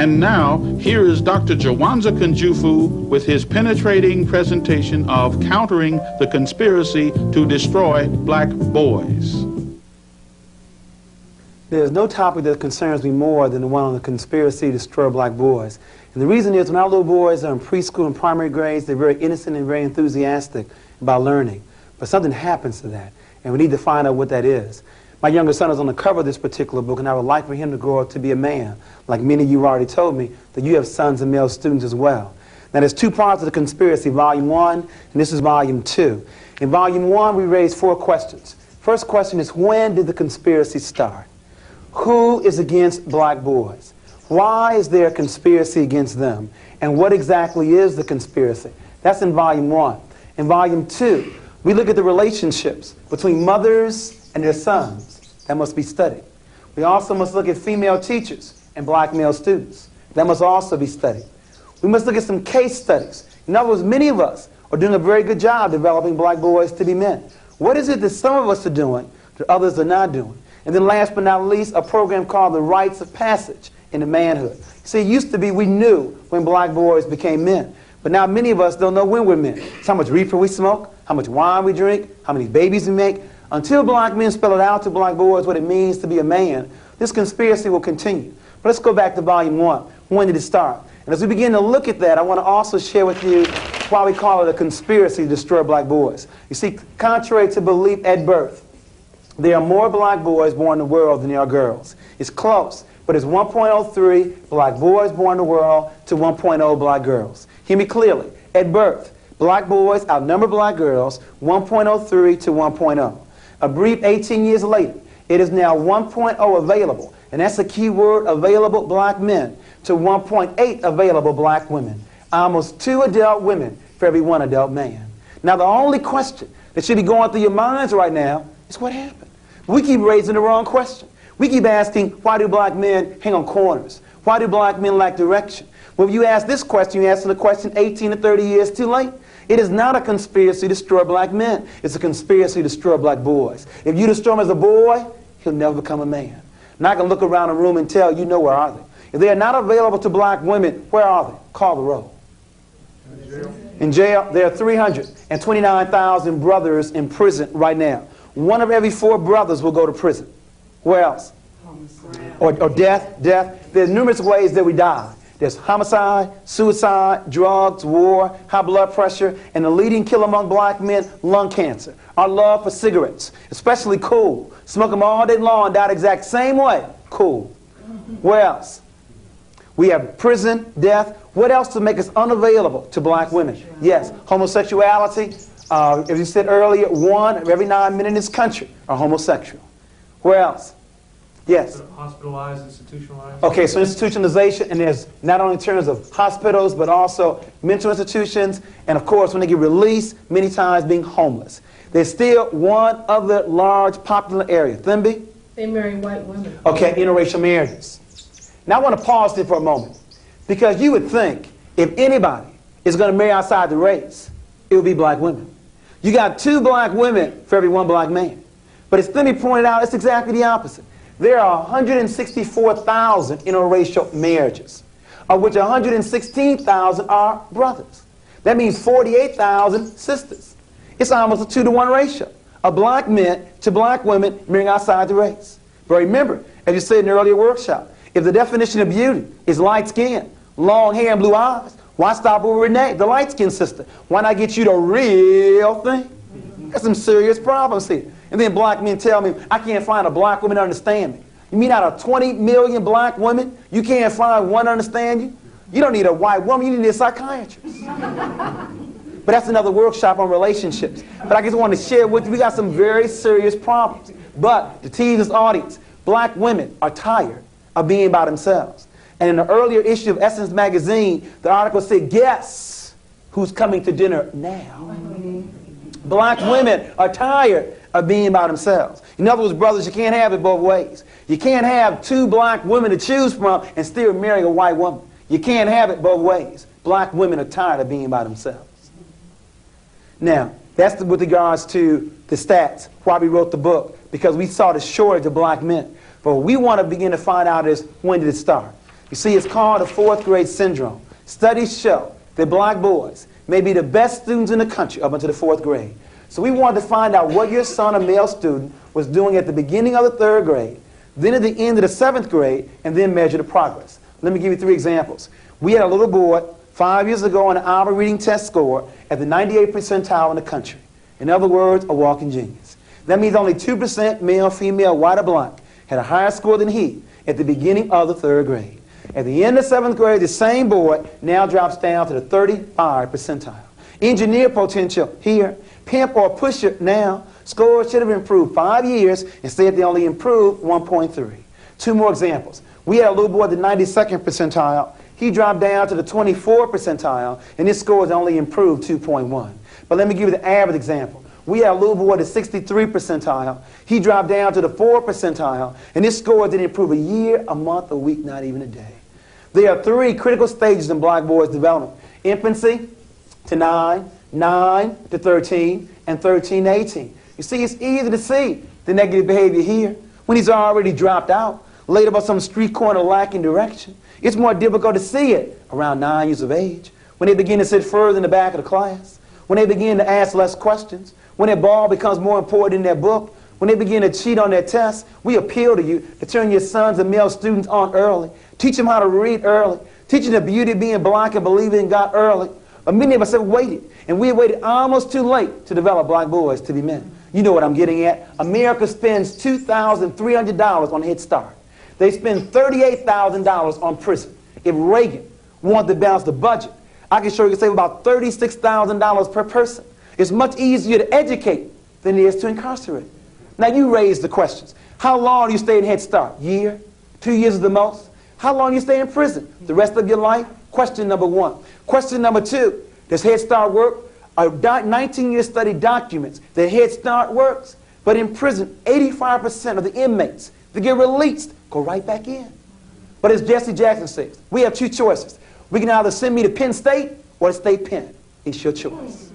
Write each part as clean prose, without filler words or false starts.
And now, here is Dr. Jawanza Kunjufu with his penetrating presentation of countering the conspiracy to destroy black boys. There's no topic that concerns me more than the one on the conspiracy to destroy black boys. And the reason is when our little boys are in preschool and primary grades, they're very innocent and very enthusiastic about learning. But something happens to that, and we need to find out what that is. My younger son is on the cover of this particular book, and I would like for him to grow up to be a man. Like many of you already told me, that you have sons and male students as well. Now there's two parts of the conspiracy, Volume 1, and this is Volume 2. In Volume 1, we raised 4 questions. First question is, when did the conspiracy start? Who is against black boys? Why is there a conspiracy against them? And what exactly is the conspiracy? That's in Volume 1. In Volume 2, we look at the relationships between mothers and their sons. That must be studied. We also must look at female teachers and black male students. That must also be studied. We must look at some case studies. In other words, many of us are doing a very good job developing black boys to be men. What is it that some of us are doing that others are not doing? And then last but not least, a program called the Rites of Passage into Manhood. See, it used to be we knew when black boys became men. But now many of us don't know when we're men. It's how much reefer we smoke, how much wine we drink, how many babies we make. Until black men spell it out to black boys what it means to be a man, this conspiracy will continue. But let's go back to Volume 1. When did it start? And as we begin to look at that, I want to also share with you why we call it a conspiracy to destroy black boys. You see, contrary to belief at birth, there are more black boys born in the world than there are girls. It's close, but it's 1.03 black boys born in the world to 1.0 black girls. Hear me clearly. At birth, black boys outnumber black girls 1.03 to 1.0. A brief 18 years later, it is now 1.0 available, and that's a key word, available black men, to 1.8 available black women. Almost 2 adult women for every 1 adult man. Now the only question that should be going through your minds right now is what happened? We keep raising the wrong question. We keep asking, why do black men hang on corners? Why do black men lack direction? Well, if you ask this question, you answer the question 18 to 30 years too late. It is not a conspiracy to destroy black men. It's a conspiracy to destroy black boys. If you destroy him as a boy, he'll never become a man. Not going to look around a room and tell you know where are they. If they are not available to black women, where are they? Call the roll. In jail, there are 329,000 brothers in prison right now. 1 of every 4 brothers will go to prison. Where else? Or death. There's numerous ways that we die. There's homicide, suicide, drugs, war, high blood pressure, and the leading killer among black men, lung cancer. Our love for cigarettes, especially cool. Smoke them all day long, die the exact same way. Cool. Where else? We have prison, death. What else to make us unavailable to black women? Yes, homosexuality. As you said earlier, 1 of every 9 men in this country are homosexual. Where else? Yes. Hospitalized, institutionalized. Okay, so institutionalization, and there's not only in terms of hospitals, but also mental institutions, and of course, when they get released, many times being homeless. There's still one other large popular area. Thimby? They marry white women. Okay, interracial marriages. Now I want to pause there for a moment, because you would think if anybody is going to marry outside the race, it would be black women. You got 2 black women for every 1 black man. But as Thimby pointed out, it's exactly the opposite. There are 164,000 interracial marriages, of which 116,000 are brothers. That means 48,000 sisters. It's almost a 2-to-1 ratio of black men to black women marrying outside the race. But remember, as you said in the earlier workshop, if the definition of beauty is light skin, long hair, and blue eyes, why stop with Renee, the light-skinned sister? Why not get you the real thing? There's some serious problems here. And then black men tell me, I can't find a black woman to understand me. You mean out of 20 million black women, you can't find one to understand you? You don't need a white woman, you need a psychiatrist. But that's another workshop on relationships. But I just want to share with you, we got some very serious problems. But to tease this audience, black women are tired of being by themselves. And in the earlier issue of Essence magazine, the article said, guess who's coming to dinner now? Black women are tired of being by themselves. In other words, brothers, you can't have it both ways. You can't have 2 black women to choose from and still marry a white woman. You can't have it both ways. Black women are tired of being by themselves. Now, that's with regards to the stats, why we wrote the book, because we saw the shortage of black men. But what we want to begin to find out is, when did it start? You see, it's called the fourth grade syndrome. Studies show that black boys may be the best students in the country up until the fourth grade. So we wanted to find out what your son, a male student, was doing at the beginning of the third grade, then at the end of the seventh grade, and then measure the progress. Let me give you 3 examples. We had a little boy 5 years ago on an Alpha reading test score at the 98th percentile in the country. In other words, a walking genius. That means only 2% male, female, white, or black had a higher score than he at the beginning of the third grade. At the end of 7th grade, the same boy now drops down to the 35th percentile. Engineer potential here, pimp or pusher now, scores should have improved 5 years, instead they only improved 1.3. 2 more examples. We had a little boy at the 92nd percentile. He dropped down to the 24th percentile, and his scores only improved 2.1. But let me give you the average example. We had a little boy at the 63rd percentile. He dropped down to the 4th percentile, and his scores didn't improve a year, a month, a week, not even a day. There are 3 critical stages in black boys' development: infancy to 9, 9 to 13, and 13 to 18. You see, it's easy to see the negative behavior here when he's already dropped out, laid up on some street corner lacking direction. It's more difficult to see it around 9 years of age, when they begin to sit further in the back of the class, when they begin to ask less questions, when their ball becomes more important than their book, when they begin to cheat on their tests. We appeal to you to turn your sons and male students on early. Teach them how to read early. Teach them the beauty of being black and believing in God early. But many of us have waited, and we have waited almost too late to develop black boys to be men. You know what I'm getting at. America spends $2,300 on Head Start. They spend $38,000 on prison. If Reagan wanted to balance the budget, I can show you save about $36,000 per person. It's much easier to educate than it is to incarcerate. Now you raise the questions. How long do you stay in Head Start? Year? 2 years is the most? How long do you stay in prison? The rest of your life? Question number 1. Question number 2, does Head Start work? A 19-year study documents that Head Start works, but in prison, 85% of the inmates that get released go right back in. But as Jesse Jackson says, we have 2 choices. We can either send me to Penn State or to State Penn. It's your choice.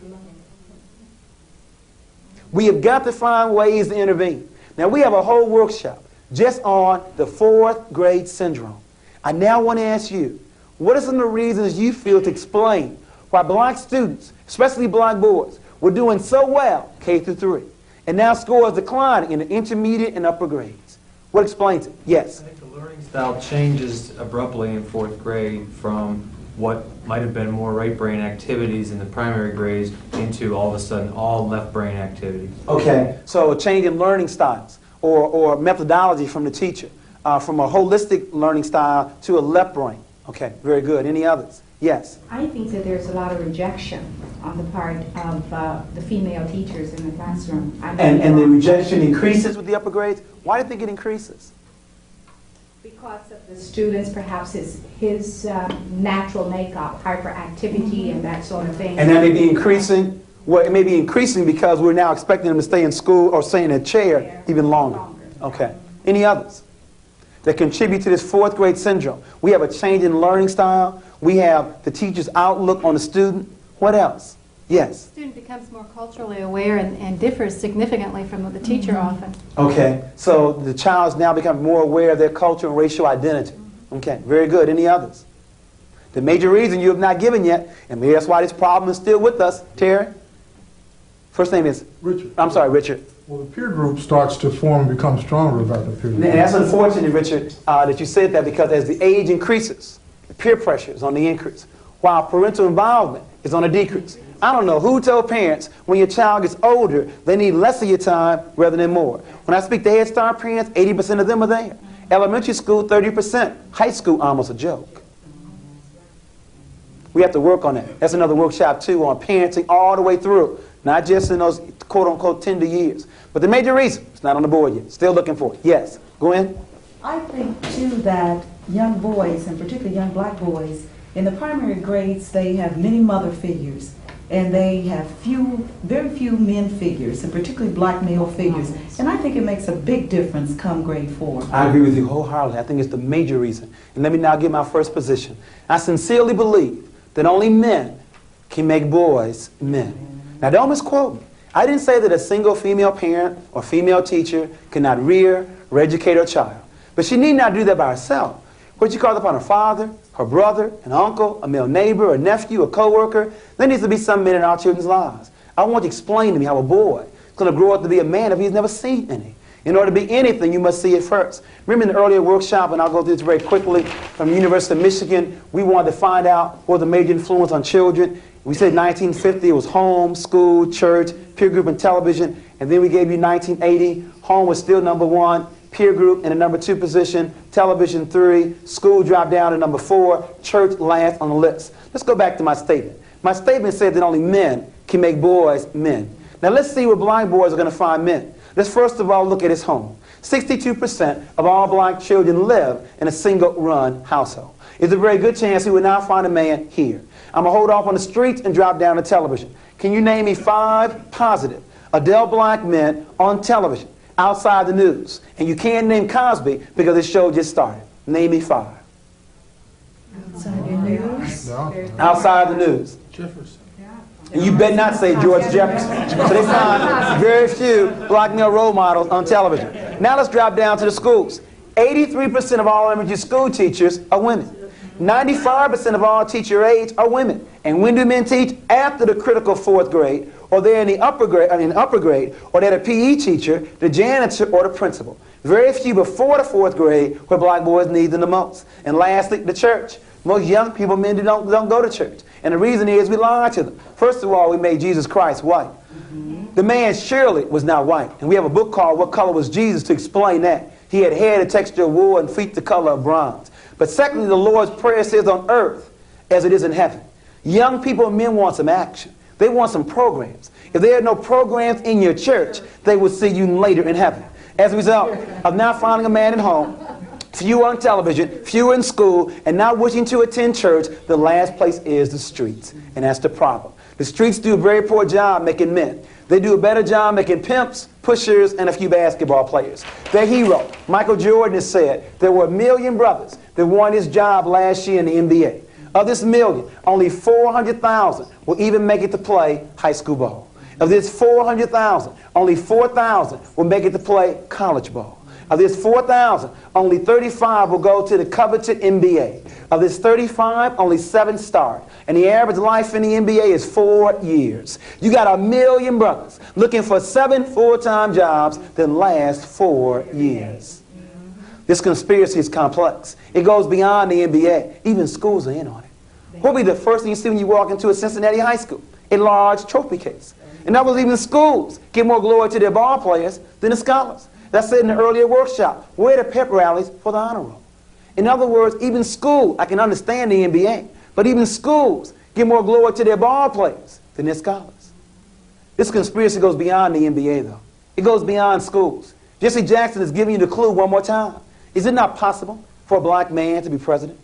We have got to find ways to intervene. Now, we have a whole workshop just on the fourth grade syndrome. I now want to ask you, what are some of the reasons you feel to explain why black students, especially black boys, were doing so well K through 3, and now scores declining in the intermediate and upper grades? What explains it? Yes? I think the learning style changes abruptly in 4th grade from what might have been more right brain activities in the primary grades into all of a sudden all left brain activities. Okay, so a change in learning styles or methodology from the teacher, from a holistic learning style to a left brain. Okay, very good. Any others? Yes? I think that there's a lot of rejection on the part of the female teachers in the classroom. And the rejection increases with the upper grades? Why do you think it increases? Because of the students, perhaps his natural makeup, hyperactivity and that sort of thing. And that may be increasing? Well, it may be increasing because we're now expecting them to stay in school or stay in a chair even longer. Okay. Any others that contribute to this fourth grade syndrome? We have a change in learning style. We have the teacher's outlook on the student. What else? Yes? The student becomes more culturally aware and differs significantly from the teacher often. Okay, so the child's now becoming more aware of their culture and racial identity. Okay, very good. Any others? The major reason you have not given yet, and maybe that's why this problem is still with us, Terry? First name is? Richard. I'm sorry, Richard. Well, the peer group starts to form and become stronger about the peer And group. that's unfortunate, Richard, that you said that, because as the age increases, the peer pressure is on the increase, while parental involvement is on a decrease. I don't know who told parents when your child gets older, they need less of your time rather than more. When I speak to Head Start parents, 80% of them are there. Elementary school, 30%. High school, almost a joke. We have to work on that. That's another workshop, too, on parenting all the way through. Not just in those quote-unquote tender years. But the major reason, it's not on the board yet. Still looking for it. Yes, go in. I think, too, that young boys, and particularly young black boys, in the primary grades, they have many mother figures. And they have very few men figures, and particularly black male figures. And I think it makes a big difference come grade 4. I agree with you wholeheartedly. I think it's the major reason. And let me now give my first position. I sincerely believe that only men can make boys men. Now don't misquote me. I didn't say that a single female parent or female teacher cannot rear or educate her child. But she need not do that by herself. What you call upon her father, her brother, an uncle, a male neighbor, a nephew, a co-worker. There needs to be some men in our children's lives. I want you to explain to me how a boy is going to grow up to be a man if he's never seen any. In order to be anything, you must see it first. Remember in the earlier workshop, and I'll go through this very quickly, from the University of Michigan, we wanted to find out what the major influence on children. We said 1950 it was home, school, church, peer group, and television. And then we gave you 1980. Home was still number 1, peer group in the number 2 position, television 3, school dropped down to number 4, church last on the list. Let's go back to my statement. My statement said that only men can make boys men. Now let's see where black boys are going to find men. Let's first of all look at his home. 62% of all black children live in a single-run household. It's a very good chance he would now find a man here. I'm going to hold off on the streets and drop down to television. Can you name me 5 positive adult black men on television outside the news? And you can't name Cosby because the show just started. Name me 5. Outside the news. No. Outside the news. Jefferson. And you better not say George Jefferson. So they find very few black male role models on television. Now let's drop down to the schools. 83% of all elementary school teachers are women. 95% of all teacher aides are women. And when do men teach? After the critical 4th grade, or they're in the upper grade, or they're the PE teacher, the janitor, or the principal. Very few before the 4th grade where black boys need them the most. And lastly, the church. Most young people, men don't go to church. And the reason is we lie to them. First of all, we made Jesus Christ white. The man surely was not white. And we have a book called What Color Was Jesus to explain that. He had hair the texture of wool and feet the color of bronze. But secondly, the Lord's Prayer says on earth as it is in heaven. Young people and men want some action. They want some programs. If there are no programs in your church, they will see you later in heaven. As a result of not finding a man at home, few on television, few in school, and not wishing to attend church, the last place is the streets. And that's the problem. The streets do a very poor job making men. They do a better job making pimps, pushers, and a few basketball players. Their hero, Michael Jordan, has said there were 1 million brothers that won his job last year in the NBA. Of this 1 million, only 400,000 will even make it to play high school ball. Of this 400,000, only 4,000 will make it to play college ball. Of this 4,000, only 35 will go to the coveted NBA. Of this 35, only 7 start. And the average life in the NBA is 4 years. You got 1 million brothers looking for 7 full-time jobs that last 4 years. This conspiracy is complex. It goes beyond the NBA. Even schools are in on it. What will be the first thing you see when you walk into a Cincinnati high school? A large trophy case. In other words, even schools give more glory to their ball players than the scholars. That's said in the earlier workshop. Where are the pep rallies for the honor roll? In other words, even school, I can understand the NBA, but even schools give more glory to their ball players than their scholars. This conspiracy goes beyond the NBA, though. It goes beyond schools. Jesse Jackson is giving you the clue one more time. Is it not possible for a black man to be president?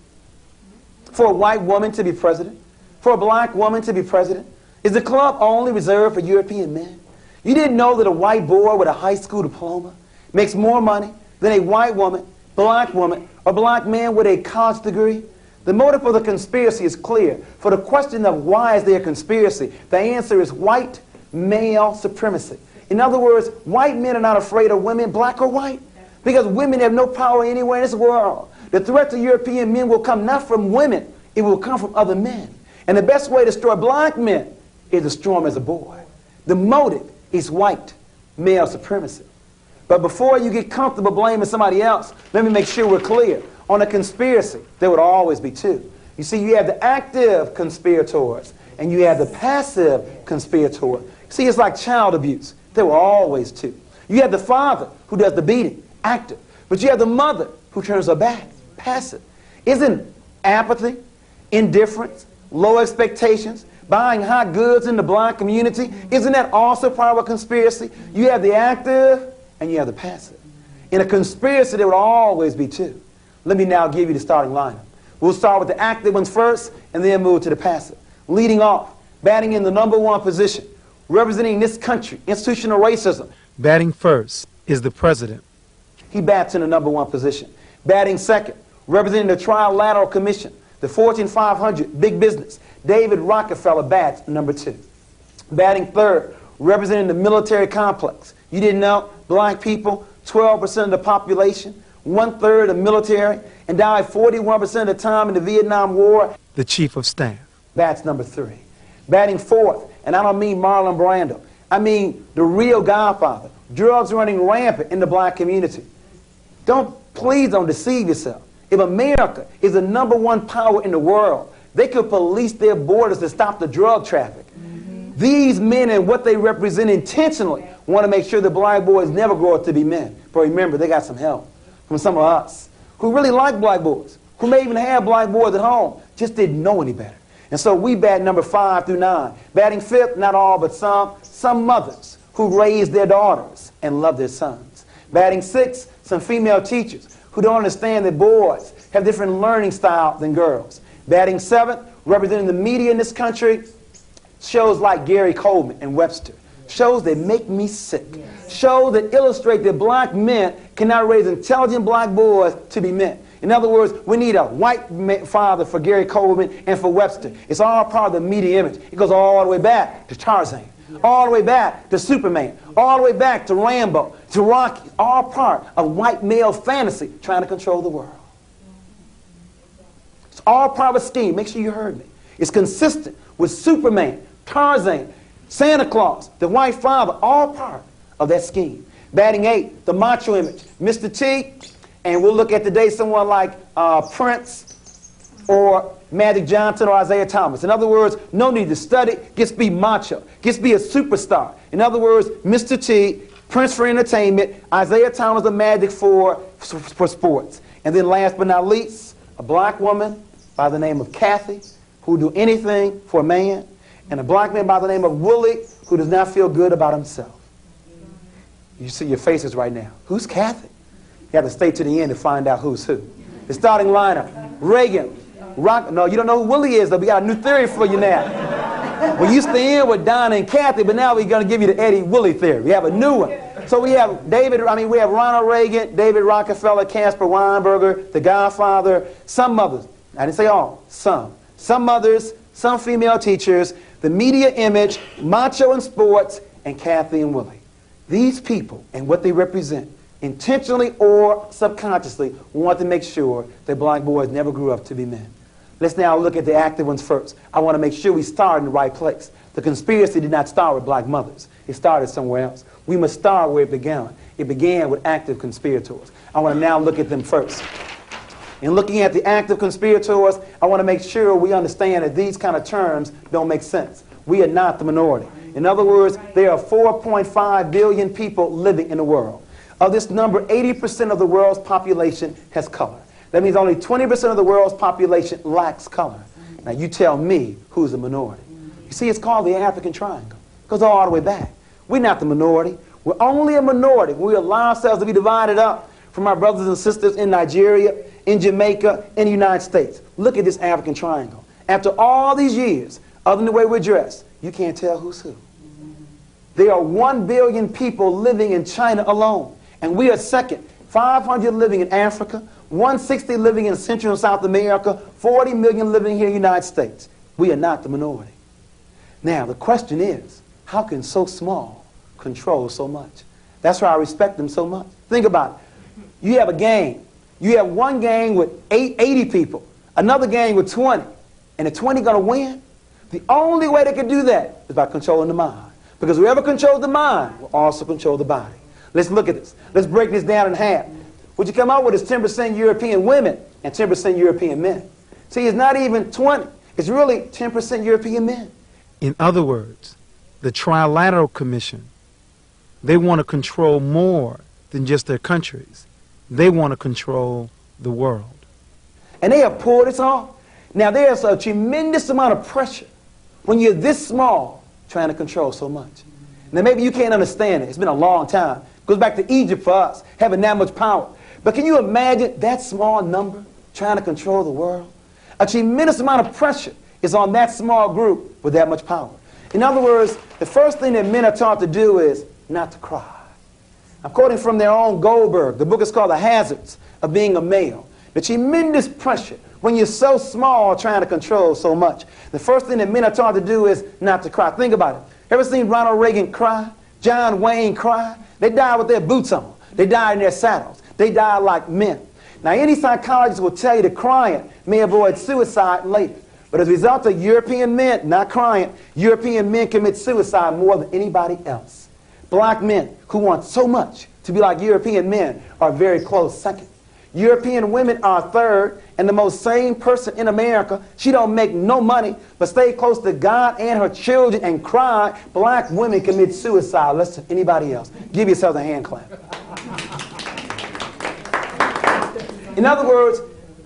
For a white woman to be president? For a black woman to be president? Is the club only reserved for European men? You didn't know that a white boy with a high school diploma makes more money than a white woman, or black man with a college degree? The motive for the conspiracy is clear. For the question of why is there a conspiracy, the answer is white male supremacy. In other words, white men are not afraid of women, black or white, because women have no power anywhere in this world. The threat to European men will come not from women, it will come from other men. And the best way to destroy black men is to destroy them as a boy. The motive is white male supremacy. But before you get comfortable blaming somebody else, let me make sure we're clear. On a conspiracy, there would always be two. You see, you have the active conspirators, and you have the passive conspirator. See, it's like child abuse. There were always two. You have the father who does the beating, active. But you have the mother who turns her back, passive. Isn't apathy, indifference, low expectations, buying hot goods in the black community, isn't that also part of a conspiracy? You have the active and you have the passive. In a conspiracy, there would always be two. Let me now give you the starting lineup. We'll start with the active ones first and then move to the passive. Leading off, batting in the #1 position, representing this country, institutional racism. Batting first is the president. He bats in the #1 position. Batting second, representing the Trilateral Commission, the Fortune 500, big business. David Rockefeller bats #2. Batting third, representing the military complex. You didn't know, black people, 12% of the population, 1/3 of military, and died 41% of the time in the Vietnam War. The chief of staff. That's number 3. Batting 4th, and I don't mean Marlon Brando. I mean the real godfather. Drugs running rampant in the black community. Please don't deceive yourself. If America is the #1 power in the world, they could police their borders to stop the drug traffic. These men and what they represent intentionally want to make sure the black boys never grow up to be men. But remember, they got some help from some of us who really like black boys, who may even have black boys at home, just didn't know any better. And so we bat number 5 through 9. Batting 5th, not all, but some mothers who raise their daughters and love their sons. Batting 6th, some female teachers who don't understand that boys have different learning styles than girls. Batting 7th, representing the media in this country, shows like Gary Coleman and Webster. Shows that make me sick. Shows that illustrate that black men cannot raise intelligent black boys to be men. In other words, we need a white father for Gary Coleman and for Webster. It's all part of the media image. It goes all the way back to Tarzan, all the way back to Superman, all the way back to Rambo, to Rocky. All part of white male fantasy trying to control the world. It's all part of a scheme. Make sure you heard me. It's consistent with Superman, Tarzan, Santa Claus, the white father, all part of that scheme. Batting 8, the macho image, Mr. T, and we'll look at today someone like Prince or Magic Johnson or Isaiah Thomas. In other words, no need to study, just be macho, just be a superstar. In other words, Mr. T, Prince for entertainment, Isaiah Thomas or Magic for sports. And then last but not least, a black woman by the name of Kathy, who will do anything for a man, and a black man by the name of Willie, who does not feel good about himself. You see your faces right now. Who's Kathy? You have to stay to the end to find out who's who. The starting lineup: Reagan, Rock. No, you don't know who Willie is, though. We got a new theory for you now. We used to end with Donna and Kathy, but now we're going to give you the Eddie Willie theory. We have a new one. So we have we have Ronald Reagan, David Rockefeller, Caspar Weinberger, the Godfather, some others. I didn't say all, some. Some mothers, some female teachers, the media image, macho in sports, and Kathy and Willie. These people and what they represent, intentionally or subconsciously, want to make sure that black boys never grew up to be men. Let's now look at the active ones first. I want to make sure we start in the right place. The conspiracy did not start with black mothers. It started somewhere else. We must start where it began. It began with active conspirators. I want to now look at them first. In looking at the active conspirators, I want to make sure we understand that these kind of terms don't make sense. We are not the minority. In other words, there are 4.5 billion people living in the world. Of this number, 80% of the world's population has color. That means only 20% of the world's population lacks color. Now you tell me who's a minority. You see, it's called the African Triangle. It goes all the way back. We're not the minority. We're only a minority. We allow ourselves to be divided up from our brothers and sisters in Nigeria, in Jamaica, in the United States. Look at this African Triangle. After all these years, other than the way we're dressed, you can't tell who's who. There are 1 billion people living in China alone, and we are second. 500 living in Africa, 160 living in Central and South America, 40 million living here in the United States. We are not the minority. Now, the question is, how can so small control so much? That's why I respect them so much. Think about it. You have a gang. You have one gang with 80 people, another gang with 20, and the 20 going to win? The only way they can do that is by controlling the mind. Because whoever controls the mind will also control the body. Let's look at this. Let's break this down in half. What you come up with is 10% European women and 10% European men. See, it's not even 20. It's really 10% European men. In other words, the Trilateral Commission, they want to control more than just their countries. They want to control the world. And they have pulled this off. Now, there's a tremendous amount of pressure when you're this small trying to control so much. Now, maybe you can't understand it. It's been a long time. It goes back to Egypt for us, having that much power. But can you imagine that small number trying to control the world? A tremendous amount of pressure is on that small group with that much power. In other words, the first thing that men are taught to do is not to cry. I'm quoting from their own Goldberg. The book is called The Hazards of Being a Male. The tremendous pressure when you're so small trying to control so much. The first thing that men are taught to do is not to cry. Think about it. Ever seen Ronald Reagan cry? John Wayne cry? They died with their boots on. They died in their saddles. They die like men. Now, any psychologist will tell you that crying may avoid suicide later. But as a result of European men not crying, European men commit suicide more than anybody else. Black men who want so much to be like European men are very close second. European women are third, and the most sane person in America, she don't make no money, but stay close to God and her children and cry. Black women commit suicide less than anybody else. Give yourselves a hand clap. In other words,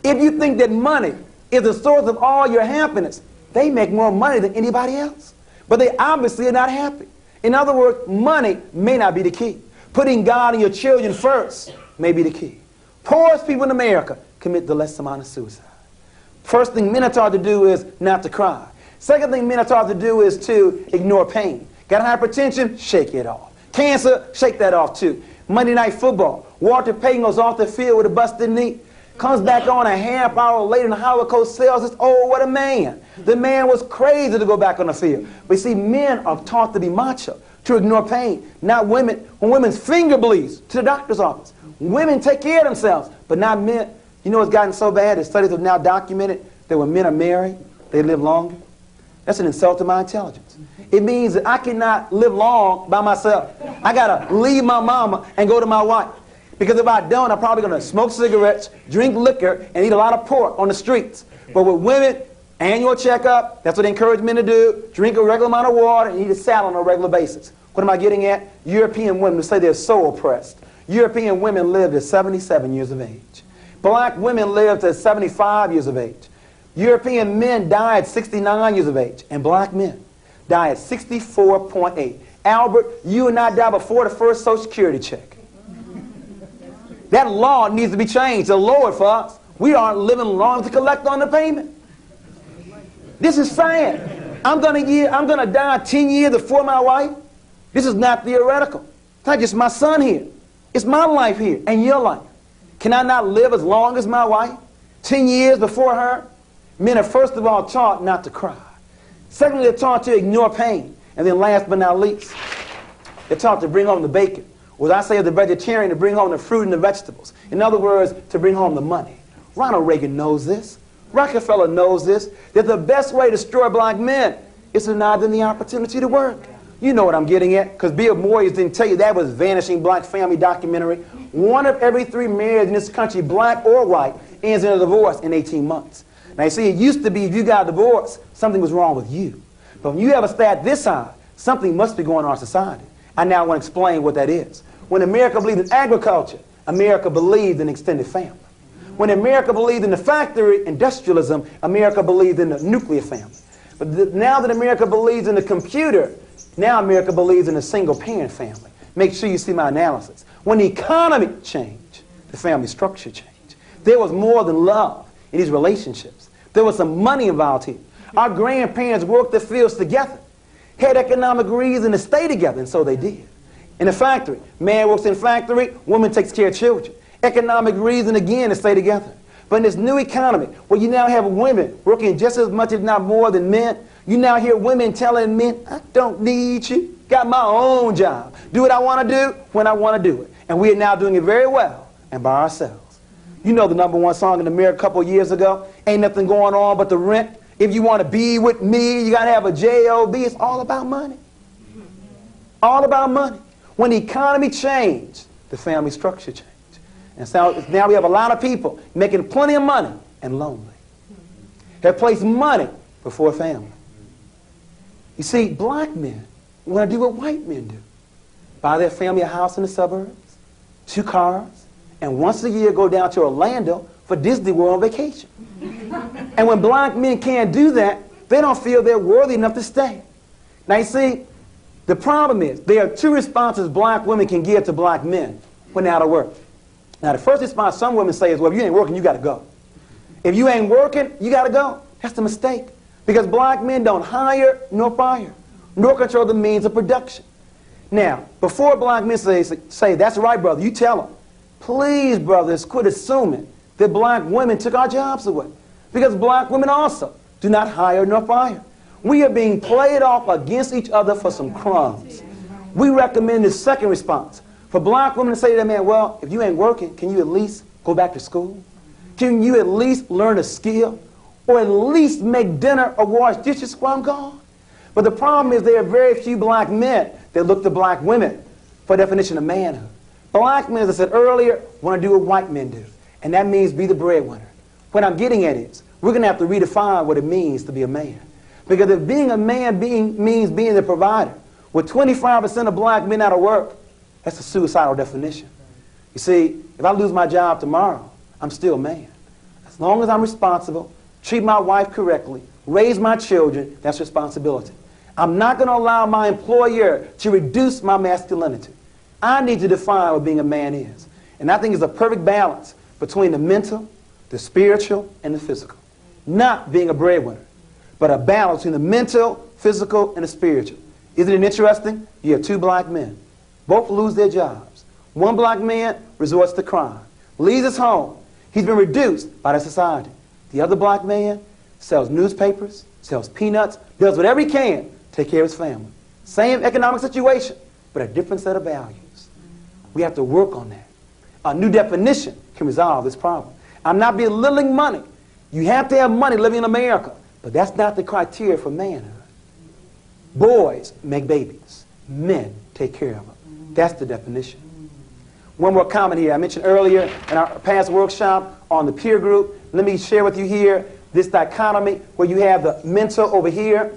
if you think that money is the source of all your happiness, they make more money than anybody else. But they obviously are not happy. In other words, money may not be the key. Putting God and your children first may be the key. Poorest people in America commit the less amount of suicide. First thing men are taught to do is not to cry. Second thing men are taught to do is to ignore pain. Got hypertension? Shake it off. Cancer? Shake that off too. Monday Night Football. Walter Payton goes off the field with a busted knee. Comes back on a half hour later and Howard Cosell says, oh, what a man. The man was crazy to go back on the field. But you see, men are taught to be macho, to ignore pain. Not women. When women's finger bleeds, to the doctor's office. Women take care of themselves, but not men. You know it's gotten so bad that studies have now documented that when men are married, they live longer. That's an insult to my intelligence. It means that I cannot live long by myself. I got to leave my mama and go to my wife. Because if I don't, I'm probably going to smoke cigarettes, drink liquor, and eat a lot of pork on the streets. But with women, annual checkup, that's what they encourage men to do. Drink a regular amount of water and eat a salad on a regular basis. What am I getting at? European women who say they're so oppressed. European women live to 77 years of age. Black women live to 75 years of age. European men die at 69 years of age, and black men die at 64.8. Albert, you and I die before the first Social Security check. That law needs to be changed to lower it for us. We aren't living long to collect on the payment. This is sad. I'm gonna die 10 years before my wife. This is not theoretical. It's not just my son here. It's my life here and your life. Can I not live as long as my wife? 10 years before her? Men are first of all taught not to cry. Secondly, they're taught to ignore pain. And then last but not least, they're taught to bring home the bacon. Or as I say as a vegetarian, to bring home the fruit and the vegetables. In other words, to bring home the money. Ronald Reagan knows this. Rockefeller knows this. That the best way to destroy black men is to deny them the opportunity to work. You know what I'm getting at, because Bill Moyers didn't tell you that was Vanishing Black Family documentary. 1 of every 3 marriages in this country, black or white, ends in a divorce in 18 months. Now you see, it used to be if you got a divorce, something was wrong with you. But when you have a stat this high, something must be going on in our society. I now want to explain what that is. When America believed in agriculture, America believed in extended family. When America believed in the factory, industrialism, America believed in the nuclear family. But now that America believes in the computer, now America believes in a single-parent family. Make sure you see my analysis. When the economy changed, the family structure changed. There was more than love in these relationships. There was some money involved here. Our grandparents worked the fields together, had economic reason to stay together, and so they did. In a factory, man works in factory, woman takes care of children. Economic reason again to stay together. But in this new economy, where you now have women working just as much, if not more, than men, you now hear women telling men, I don't need you. Got my own job. Do what I want to do when I want to do it. And we are now doing it very well and by ourselves. You know the #1 song in America a couple years ago, Ain't Nothing Going On But the Rent. If you want to be with me, you got to have a J-O-B. It's all about money. All about money. When the economy changed, the family structure changed. And so now we have a lot of people making plenty of money and lonely. Have placed money before family. You see, black men want to do what white men do. Buy their family a house in the suburbs, 2 cars, and once a year go down to Orlando for Disney World on vacation. And when black men can't do that, they don't feel they're worthy enough to stay. Now you see, the problem is there are 2 responses black women can give to black men when they're out of work. Now the first response some women say is, well, if you ain't working, you got to go. If you ain't working, you got to go. That's the mistake. Because black men don't hire nor fire, nor control the means of production. Now, before black men say that's right, brother, you tell them, please, brothers, quit assuming that black women took our jobs away. Because black women also do not hire nor fire. We are being played off against each other for some crumbs. We recommend the second response. For black women to say to that man, well, if you ain't working, can you at least go back to school? Can you at least learn a skill? Or at least make dinner or wash dishes while I'm gone? But the problem is there are very few black men that look to black women for a definition of manhood. Black men, as I said earlier, want to do what white men do. And that means be the breadwinner. What I'm getting at is, we're going to have to redefine what it means to be a man. Because if being a man means being the provider, with 25% of black men out of work, that's a suicidal definition. You see, if I lose my job tomorrow, I'm still a man. As long as I'm responsible, treat my wife correctly, raise my children, that's responsibility. I'm not going to allow my employer to reduce my masculinity. I need to define what being a man is. And I think it's a perfect balance between the mental, the spiritual, and the physical. Not being a breadwinner, but a balance between the mental, physical, and the spiritual. Isn't it interesting? You have two black men. Both lose their jobs. One black man resorts to crime, leaves his home. He's been reduced by the society. The other black man sells newspapers, sells peanuts, does whatever he can to take care of his family. Same economic situation, but a different set of values. We have to work on that. A new definition can resolve this problem. I'm not belittling money. You have to have money living in America, but that's not the criteria for manhood. Boys make babies. Men take care of them. That's the definition. One more comment here. I mentioned earlier in our past workshop on the peer group. Let me share with you here this dichotomy where you have the mental over here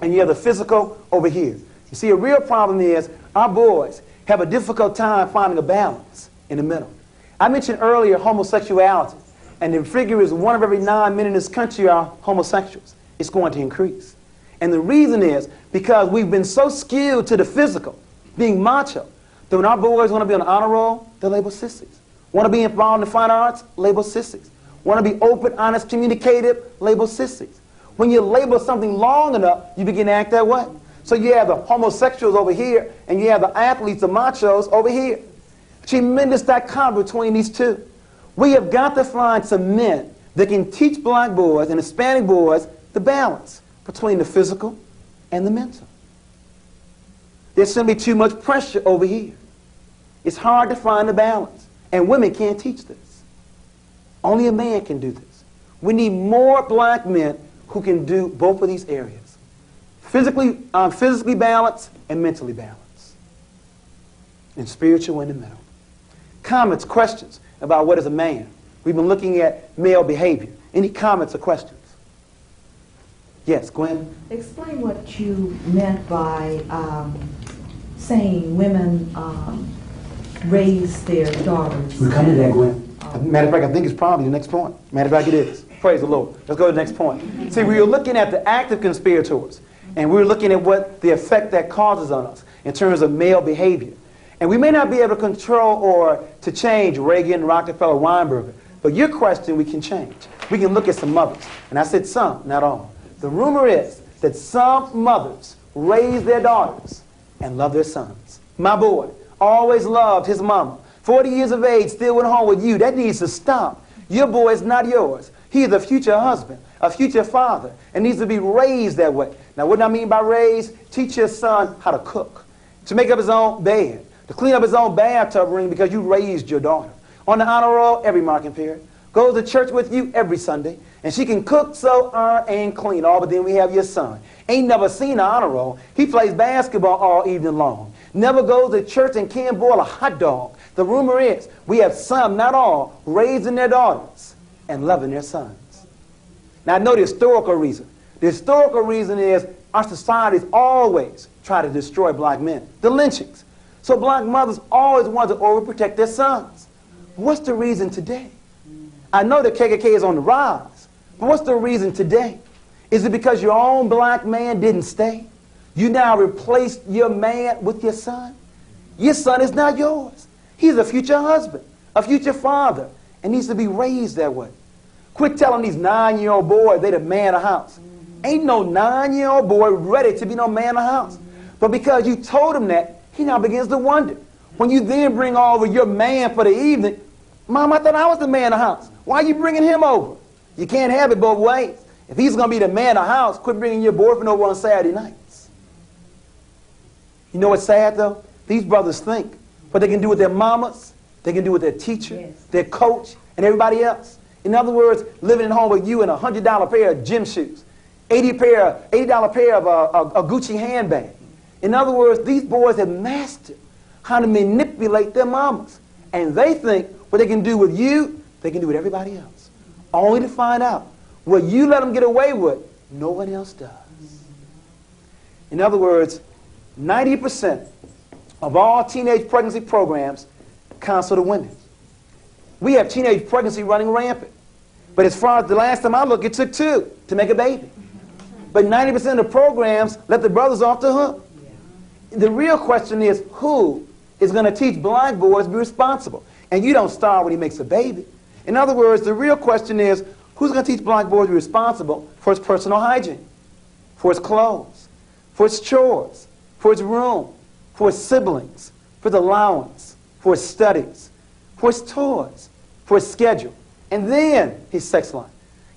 and you have the physical over here. You see, a real problem is our boys have a difficult time finding a balance in the middle. I mentioned earlier homosexuality, and the figure is 1 of every 9 men in this country are homosexuals. It's going to increase. And the reason is because we've been so skewed to the physical, being macho, that when our boys want to be on the honor roll, they're labeled sissies. Want to be involved in the fine arts, labeled sissies. Want to be open, honest, communicative, labeled sissies. When you label something long enough, you begin to act that way. So you have the homosexuals over here, and you have the athletes, the machos, over here. Tremendous dichotomy between these two. We have got to find some men that can teach black boys and Hispanic boys the balance between the physical and the mental. There's simply too much pressure over here. It's hard to find the balance, and women can't teach this. Only a man can do this. We need more black men who can do both of these areas. Physically balanced and mentally balanced. And spiritual in the middle. Comments, questions about what is a man? We've been looking at male behavior. Any comments or questions? Yes, Gwen? Explain what you meant by saying women raise their daughters. We'll come to that, Gwen. Matter of fact, I think it's probably the next point. Matter of fact, it is. Praise the Lord. Let's go to the next point. See, we were looking at the active conspirators, and we were looking at what the effect that causes on us in terms of male behavior. And we may not be able to control or to change Reagan, Rockefeller, Weinberger, but your question we can change. We can look at some mothers. And I said some, not all. The rumor is that some mothers raise their daughters and love their sons. My boy always loved his mama. 40 years of age, still went home with you. That needs to stop. Your boy is not yours. He is a future husband, a future father, and needs to be raised that way. Now, what do I mean by raised? Teach your son how to cook, to make up his own bed, to clean up his own bathtub ring because you raised your daughter. On the honor roll, every marking period. Goes to church with you every Sunday, and she can cook, sew, iron, and clean all, but then we have your son. Ain't never seen an honor roll. He plays basketball all evening long. Never goes to church and can't boil a hot dog. The rumor is we have some, not all, raising their daughters and loving their sons. Now I know the historical reason. The historical reason is our societies always try to destroy black men. The lynchings. So black mothers always want to overprotect their sons. What's the reason today? I know the KKK is on the rise, but what's the reason today? Is it because your own black man didn't stay? You now replaced your man with your son? Your son is not yours. He's a future husband, a future father, and needs to be raised that way. Quit telling these 9-year-old boys they're the man of the house. Ain't no 9-year-old boy ready to be no man of the house. But because you told him that, he now begins to wonder. When you then bring over your man for the evening, Mom, I thought I was the man of the house. Why are you bringing him over? You can't have it both ways. If he's going to be the man of the house, quit bringing your boyfriend over on Saturday nights. You know what's sad, though? These brothers think what they can do with their mamas, they can do with their teacher, Yes. their coach, and everybody else. In other words, living at home with you in a $100 pair of gym shoes, $80 pair of a Gucci handbag. In other words, these boys have mastered how to manipulate their mamas. And they think what they can do with you, they can do with everybody else. Only to find out what you let them get away with, no one else does. In other words, 90% of all teenage pregnancy programs counsel the women. We have teenage pregnancy running rampant. But as far as the last time I looked, it took 2 to make a baby. But 90% of the programs let the brothers off the hook. The real question is, who is going to teach black boys to be responsible? And you don't start when he makes a baby. In other words, the real question is, who's going to teach black boys to be responsible for his personal hygiene, for his clothes, for his chores, for his room, for his siblings, for his allowance, for his studies, for his toys, for his schedule, and then his sex life.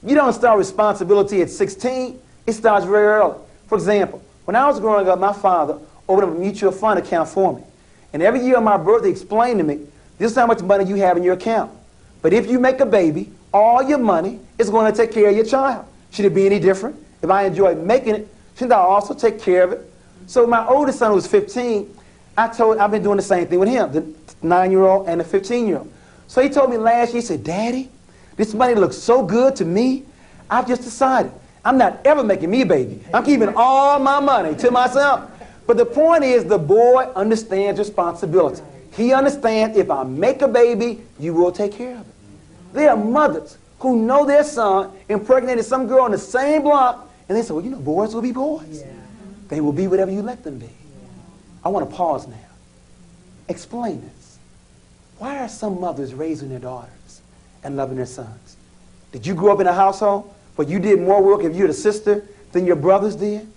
You don't start responsibility at 16. It starts very early. For example, when I was growing up, my father opened up a mutual fund account for me. And every year on my birthday, he explained to me, this is how much money you have in your account. But if you make a baby, all your money is going to take care of your child. Should it be any different? If I enjoy making it, shouldn't I also take care of it? So my oldest son, who was 15, I've been doing the same thing with him, the 9-year-old and the 15-year-old. So he told me last year, he said, Daddy, this money looks so good to me, I've just decided I'm not ever making me a baby. I'm keeping all my money to myself. But the point is, the boy understands responsibility. He understands if I make a baby, you will take care of it. There are mothers who know their son impregnated some girl on the same block, and they say, well, you know, boys will be boys. Yeah. They will be whatever you let them be. Yeah. I want to pause now. Explain this. Why are some mothers raising their daughters and loving their sons? Did you grow up in a household where you did more work if you're the sister than your brothers did?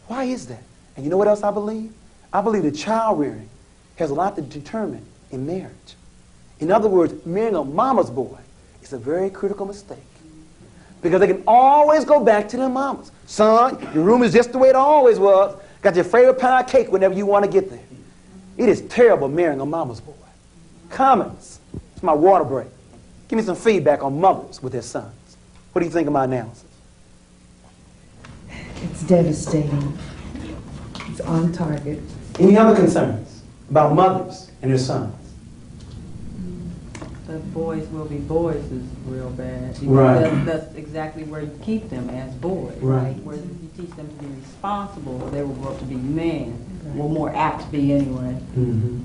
Why is that? And you know what else I believe? I believe that child rearing has a lot to determine in marriage. In other words, marrying a mama's boy is a very critical mistake. Because they can always go back to their mamas. Son, your room is just the way it always was. Got your favorite pound of cake whenever you want to get there. It is terrible marrying a mama's boy. Comments. It's my water break. Give me some feedback on mothers with their sons. What do you think of my analysis? It's devastating. It's on target. Any other concerns about mothers and their sons? The boys will be boys is real bad. Right. That's exactly where you keep them as boys. Right. Where you teach them to be responsible, they will grow up to be men. Well, more apt to be anyway. Mm-hmm.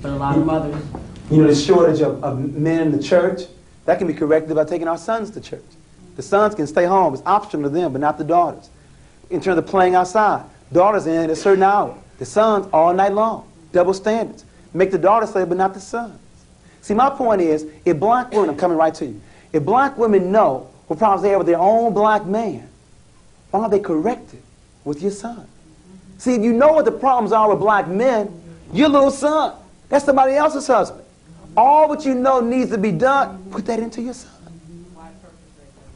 But a lot of mothers. You know, the shortage of men in the church, that can be corrected by taking our sons to church. The sons can stay home. It's optional to them, but not the daughters. In terms of playing outside, daughters in at a certain hour. The sons all night long. Double standards. Make the daughters stay, but not the sons. See, my point is, if black women, I'm coming right to you, if black women know what problems they have with their own black man, why don't they correct it with your son? See, if you know what the problems are with black men, your little son, that's somebody else's husband. All what you know needs to be done, put that into your son.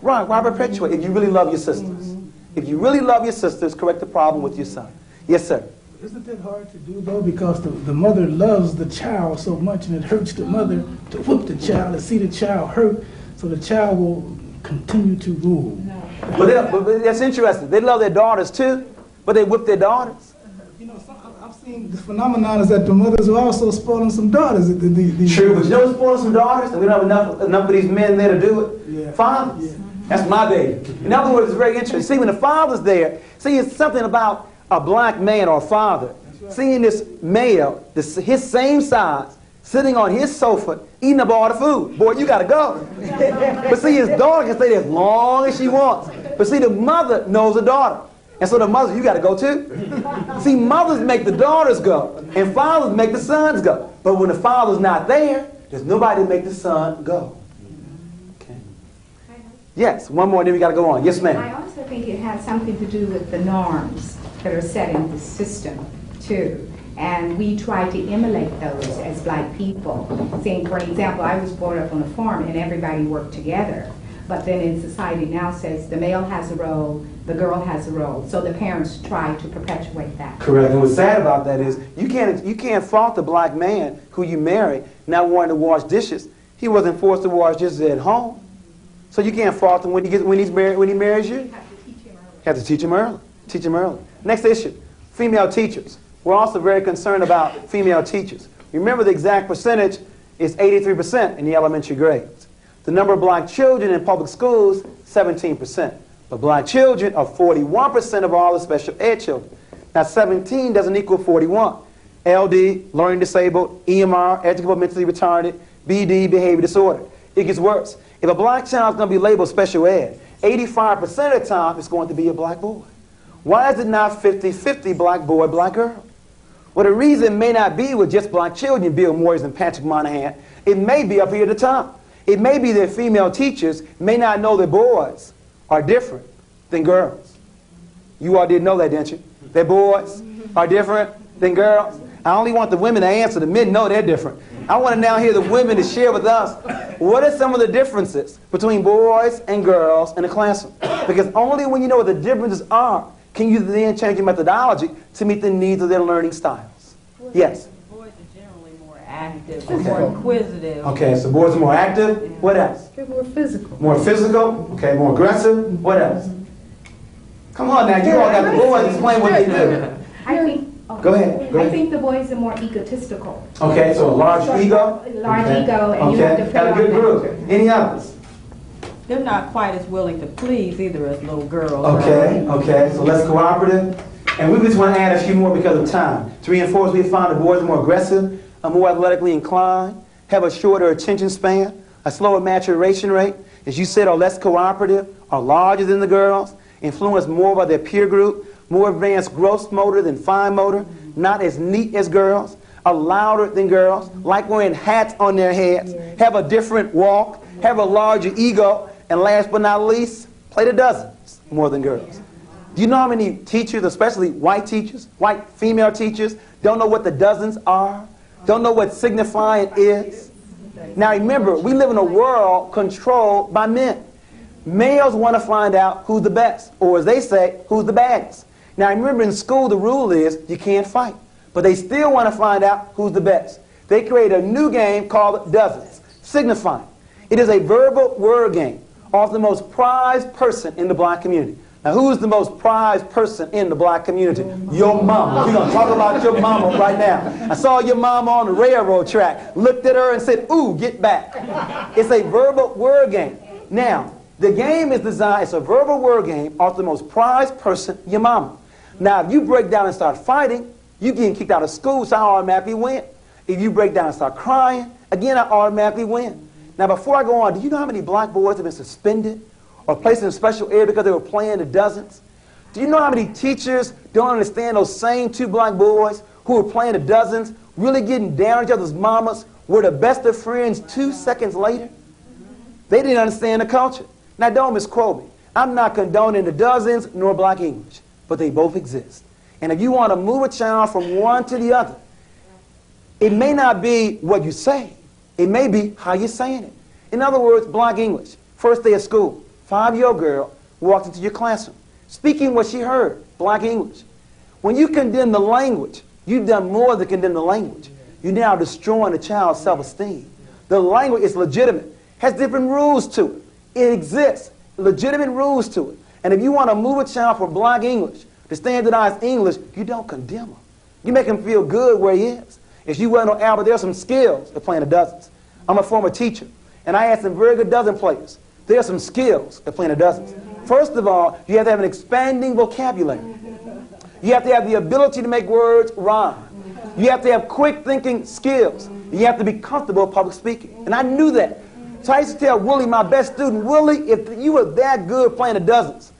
Right, why perpetuate if you really love your sisters? If you really love your sisters, correct the problem with your son. Yes, sir. Isn't that hard to do, though? Because the mother loves the child so much, and it hurts the mother to whoop the child and see the child hurt, so the child will continue to rule. But that's interesting. They love their daughters, too, but they whip their daughters. You know, I've seen the phenomenon is that the mothers are also spoiling some daughters. True, but you don't spoil some daughters, and we don't have enough of these men there to do it. Yeah. Fathers. Yeah. That's my baby. In other words, it's very interesting. See, when the father's there, see, it's something about a black man or a father seeing this male, his same size, sitting on his sofa, eating up all the food. Boy, you got to go. But see, his daughter can stay there as long as she wants. But see, the mother knows the daughter. And so the mother, you got to go too. See, mothers make the daughters go, and fathers make the sons go. But when the father's not there, there's nobody to make the son go. Okay. Yes, one more, then we got to go on. Yes, ma'am. I also think it has something to do with the norms that are set in the system, too. And we try to emulate those as black people. Saying, for example, I was brought up on a farm and everybody worked together. But then in society now says the male has a role, the girl has a role. So the parents try to perpetuate that. Correct. And what's sad about that is you can't fault the black man who you marry not wanting to wash dishes. He wasn't forced to wash dishes at home. So you can't fault him when he marries you. You have to teach him early. You have to teach him early. Teach him early. Next issue, female teachers. We're also very concerned about female teachers. Remember, the exact percentage is 83% in the elementary grades. The number of black children in public schools, 17%. But black children are 41% of all the special ed children. Now 17 doesn't equal 41. LD, learning disabled, EMR, educable mentally retarded, BD, behavior disorder. It gets worse. If a black child is going to be labeled special ed, 85% of the time it's going to be a black boy. Why is it not 50-50 black boy, black girl? Well, the reason may not be with just black children, Bill Moyers and Patrick Monahan. It may be up here at the top. It may be that female teachers may not know that boys are different than girls. You all didn't know that, didn't you? That boys are different than girls. I only want the women to answer. The men know they're different. I want to now hear the women to share with us what are some of the differences between boys and girls in the classroom. Because only when you know what the differences are can you then change your methodology to meet the needs of their learning styles. Yes? Boys are generally more active, more inquisitive. Okay, so boys are more active. What else? They're more physical. More physical. Okay, more aggressive. What else? Come on now, you all got the boys explain what they do. I think. Go ahead. I think the boys are more egotistical. Okay, so a large ego. Large Okay. ego, and you have to Got a good group. Any others? They're not quite as willing to please either as little girls. Okay, so less cooperative. And we just want to add a few more because of time. To reinforce, we found the boys are more aggressive, are more athletically inclined, have a shorter attention span, a slower maturation rate, as you said, are less cooperative, are larger than the girls, influenced more by their peer group, more advanced gross motor than fine motor, not as neat as girls, are louder than girls, like wearing hats on their heads, have a different walk, have a larger ego, and last but not least, play the dozens more than girls. Do you know how many teachers, especially white teachers, white female teachers, don't know what the dozens are? Don't know what signifying is? Now remember, we live in a world controlled by men. Males want to find out who's the best, or as they say, who's the baddest. Now remember, in school the rule is you can't fight, but they still want to find out who's the best. They create a new game called dozens, signifying. It is a verbal word game of the most prized person in the black community. Now who is the most prized person in the black community? Your mama. We're going to talk about your mama right now. I saw your mama on the railroad track, looked at her and said, ooh, get back. It's a verbal word game. Now, the game is designed, it's a verbal word game of the most prized person, your mama. Now, if you break down and start fighting, you getting kicked out of school, so I automatically win. If you break down and start crying, again, I automatically win. Now, before I go on, do you know how many black boys have been suspended or placed in special ed because they were playing the dozens? Do you know how many teachers don't understand those same two black boys who were playing the dozens, really getting down on each other's mamas, were the best of friends 2 seconds later? They didn't understand the culture. Now, don't misquote me. I'm not condoning the dozens nor black English, but they both exist. And if you want to move a child from one to the other, it may not be what you say. It may be how you're saying it. In other words, black English. First day of school, 5-year-old girl walked into your classroom, speaking what she heard, black English. When you condemn the language, you've done more than condemn the language. You're now destroying the child's self-esteem. The language is legitimate, has different rules to it. It exists, legitimate rules to it. And if you want to move a child from black English to standardized English, you don't condemn him. You make him feel good where he is. If you went on Albert, there are some skills to playing the dozens. I'm a former teacher, and I had some very good dozen players. There are some skills to playing the dozens. First of all, you have to have an expanding vocabulary. You have to have the ability to make words rhyme. You have to have quick thinking skills. You have to be comfortable with public speaking. And I knew that. So I used to tell Willie, my best student, Willie, if you were that good playing the dozens,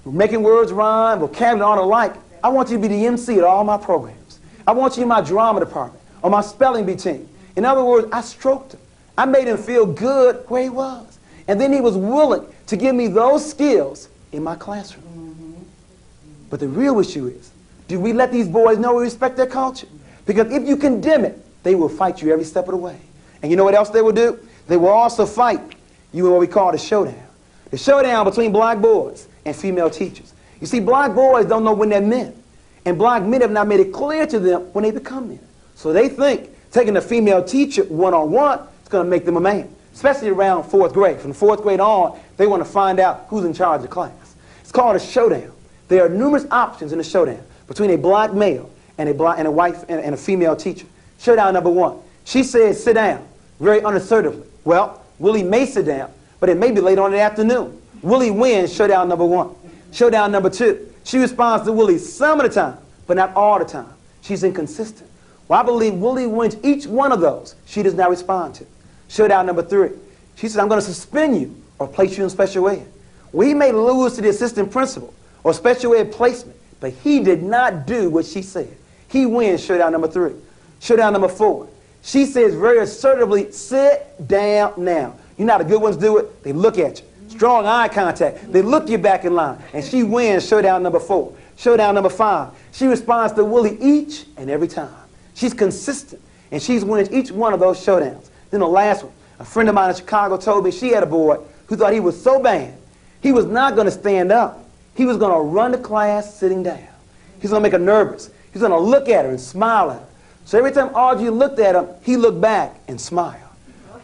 making words rhyme, vocabulary, all the like, I want you to be the MC at all my programs. I want you in my drama department or my spelling bee team. In other words, I stroked him. I made him feel good where he was. And then he was willing to give me those skills in my classroom. But the real issue is, do we let these boys know we respect their culture? Because if you condemn it, they will fight you every step of the way. And you know what else they will do? They will also fight you in what we call the showdown. The showdown between black boys and female teachers. You see, black boys don't know when they're men. And black men have not made it clear to them when they become men. So they think taking a female teacher one-on-one is going to make them a man, especially around 4th grade. From the 4th grade on, they want to find out who's in charge of the class. It's called a showdown. There are numerous options in the showdown between a black male and a female teacher. Showdown number 1. She says, sit down, very unassertively. Well, Willie may sit down, but it may be late on in the afternoon. Willie wins showdown number 1. Showdown number 2. She responds to Willie some of the time, but not all the time. She's inconsistent. Well, I believe Willie wins each one of those she does not respond to. Showdown number 3. She says, I'm going to suspend you or place you in special ed. Well, he may lose to the assistant principal or special ed placement, but he did not do what she said. He wins showdown number 3. Showdown number 4. She says very assertively, sit down now. You know how the good ones do it? They look at you. Strong eye contact. They look you back in line. And she wins showdown number 4. Showdown number 5. She responds to Willie each and every time. She's consistent. And she's winning each one of those showdowns. Then the last one. A friend of mine in Chicago told me she had a boy who thought he was so bad, he was not going to stand up. He was going to run to class sitting down. He's going to make her nervous. He's going to look at her and smile at her. So every time Audrey looked at him, he looked back and smiled.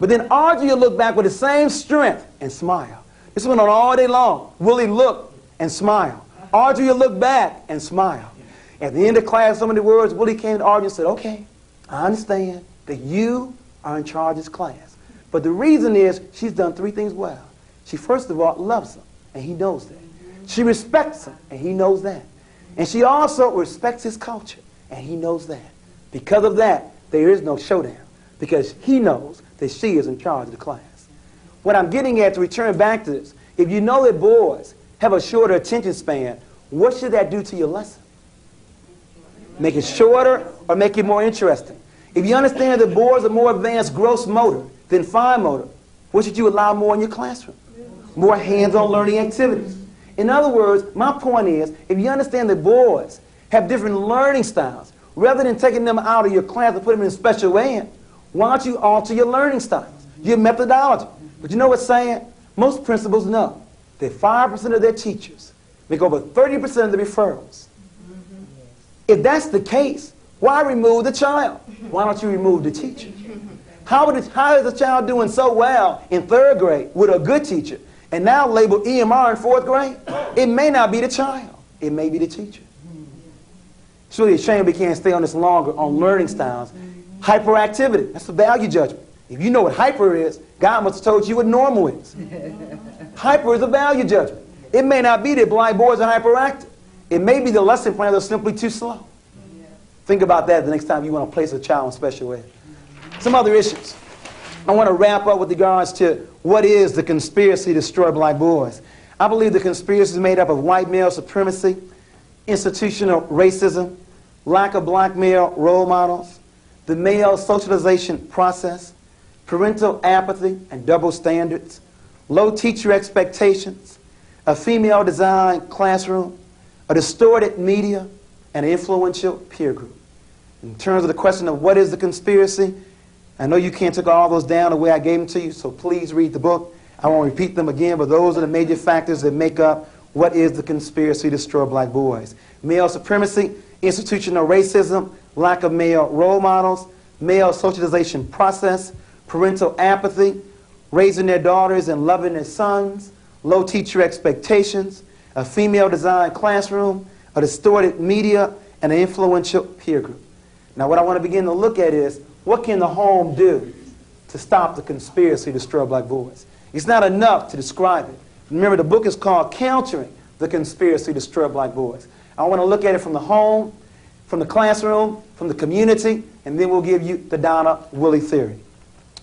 But then Audrey would look back with the same strength and smile. This went on all day long. Willie looked and smiled. Audrey would look back and smile. At the end of class, so many words, Willie came to Audrey and said, okay, I understand that you are in charge of this class. But the reason is she's done 3 things well. She, first of all, loves him, and he knows that. She respects him, and he knows that. And she also respects his culture, and he knows that. Because of that, there is no showdown, because he knows that she is in charge of the class. What I'm getting at, to return back to this, if you know that boys have a shorter attention span, what should that do to your lesson? Make it shorter or make it more interesting? If you understand that boys are more advanced gross motor than fine motor, what should you allow more in your classroom? More hands-on learning activities. In other words, my point is, if you understand that boys have different learning styles, rather than taking them out of your class and put them in special ed, why don't you alter your learning styles, your methodology? But you know what's saying? Most principals know that 5% of their teachers make over 30% of the referrals. If that's the case, why remove the child? Why don't you remove the teacher? How is the child doing so well in 3rd grade with a good teacher and now labeled EMR in 4th grade? It may not be the child. It may be the teacher. It's really a shame we can't stay on this longer on learning styles. Hyperactivity, that's a value judgment. If you know what hyper is, God must have told you what normal is. Hyper is a value judgment. It may not be that blind boys are hyperactive. It may be the lesson plan that's simply too slow. Think about that the next time you want to place a child in special ed. Some other issues. I want to wrap up with regards to what is the conspiracy to destroy black boys. I believe the conspiracy is made up of white male supremacy, institutional racism, lack of black male role models, the male socialization process, parental apathy and double standards, low teacher expectations, a female-designed classroom, a distorted media, and an influential peer group. In terms of the question of what is the conspiracy, I know you can't take all those down the way I gave them to you, so please read the book. I won't repeat them again, but those are the major factors that make up what is the conspiracy to destroy black boys. Male supremacy, institutional racism, lack of male role models, male socialization process, parental apathy, raising their daughters and loving their sons, low teacher expectations, a female-designed classroom, a distorted media, and an influential peer group. Now what I want to begin to look at is, what can the home do to stop the conspiracy to destroy black boys? It's not enough to describe it. Remember, the book is called Countering the Conspiracy to Destroy Black Boys. I want to look at it from the home, from the classroom, from the community, and then we'll give you the Donna Willie theory,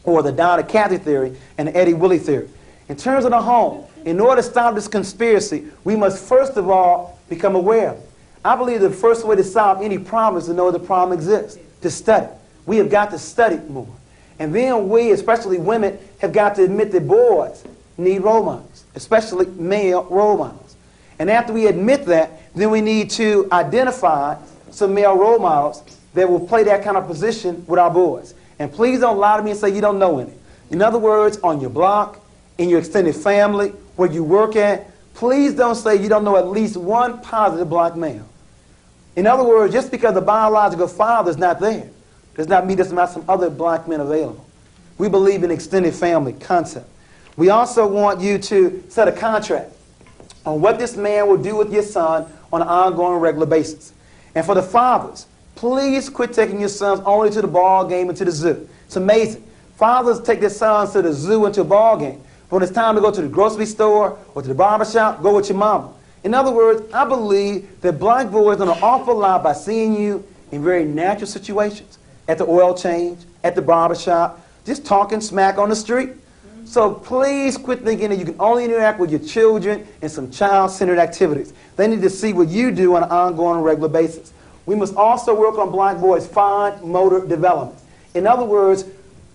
or the Donna Cathy theory and the Eddie Willie theory. In terms of the home, in order to stop this conspiracy, we must first of all become aware of it. I believe the first way to solve any problem is to know the problem exists, to study. We have got to study more. And then we, especially women, have got to admit that boys need role models, especially male role models. And after we admit that, then we need to identify some male role models that will play that kind of position with our boys. And please don't lie to me and say you don't know any. In other words, on your block, in your extended family, where you work at, please don't say you don't know at least one positive black male. In other words, just because the biological father is not there, does not mean there's not some other black men available. We believe in extended family concept. We also want you to set a contract on what this man will do with your son on an ongoing, regular basis. And for the fathers, please quit taking your sons only to the ball game and to the zoo. It's amazing. Fathers take their sons to the zoo and to a ball game. But when it's time to go to the grocery store or to the barbershop, go with your mama. In other words, I believe that black boys learn an awful lot by seeing you in very natural situations. At the oil change, at the barbershop, just talking smack on the street. So please quit thinking that you can only interact with your children in some child-centered activities. They need to see what you do on an ongoing, regular basis. We must also work on black boys' fine motor development. In other words,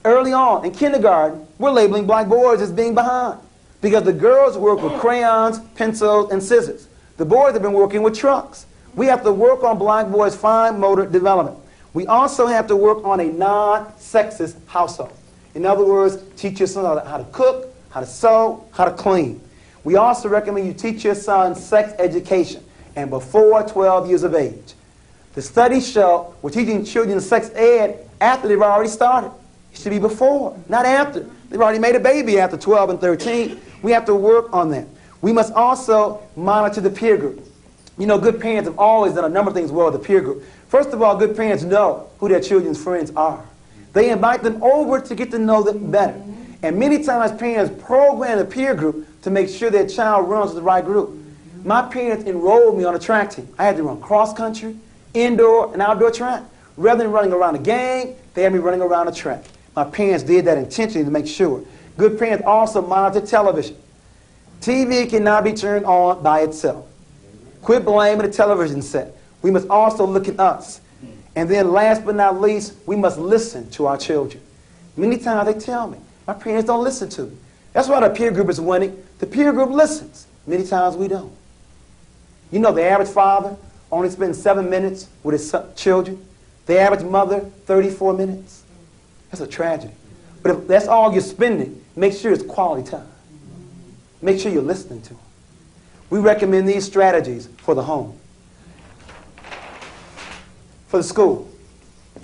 early on in kindergarten, we're labeling black boys as being behind because the girls work with crayons, pencils, and scissors. The boys have been working with trucks. We have to work on black boys' fine motor development. We also have to work on a non-sexist household. In other words, teach your son how to cook, how to sew, how to clean. We also recommend you teach your son sex education and before 12 years of age. The studies show we're teaching children sex ed after they've already started. It should be before, not after. They've already made a baby after 12 and 13. We have to work on that. We must also monitor the peer group. You know, good parents have always done a number of things well with the peer group. First of all, good parents know who their children's friends are. They invite them over to get to know them better. And many times parents program the peer group to make sure their child runs with the right group. My parents enrolled me on a track team. I had to run cross country, indoor, and outdoor track. Rather than running around a gang, they had me running around a track. My parents did that intentionally to make sure. Good parents also monitor television. TV cannot be turned on by itself. Quit blaming the television set. We must also look at us. And then last but not least, we must listen to our children. Many times they tell me, my parents don't listen to me. That's why the peer group is winning. The peer group listens. Many times we don't. You know, the average father only spends 7 minutes with his children. The average mother, 34 minutes. That's a tragedy. But if that's all you're spending, make sure it's quality time. Make sure you're listening to them. We recommend these strategies for the home. For the school,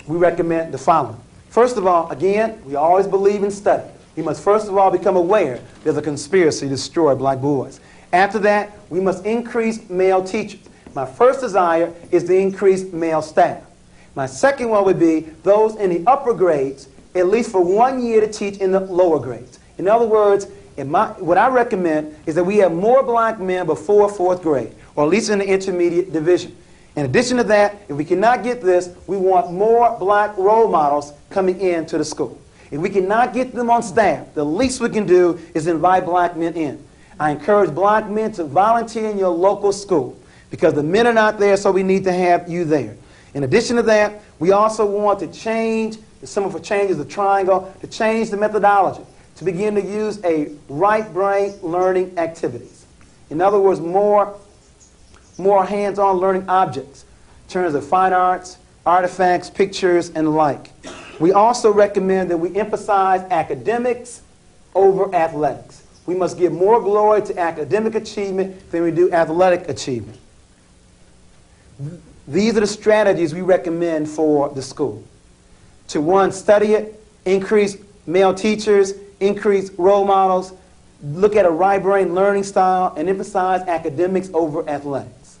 we recommend the following. First of all, again, we always believe in study. We must first of all become aware there's a conspiracy to destroy black boys. After that, we must increase male teachers. My first desire is to increase male staff. My second one would be those in the upper grades, at least for 1 year, to teach in the lower grades. In other words, what I recommend is that we have more black men before 4th grade, or at least in the intermediate division. In addition to that, if we cannot get this, we want more black role models coming into the school. If we cannot get them on staff, the least we can do is invite black men in. I encourage black men to volunteer in your local school because the men are not there, so we need to have you there. In addition to that, we also want to change, some for changes the triangle, to change the methodology, to begin to use a right brain learning activities. In other words, more hands-on learning objects in terms of fine arts, artifacts, pictures, and the like. We also recommend that we emphasize academics over athletics. We must give more glory to academic achievement than we do athletic achievement. These are the strategies we recommend for the school. To one, study it, increase male teachers, increase role models, look at a right brain learning style, and emphasize academics over athletics.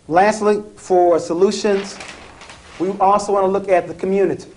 Lastly, for solutions, we also want to look at the community.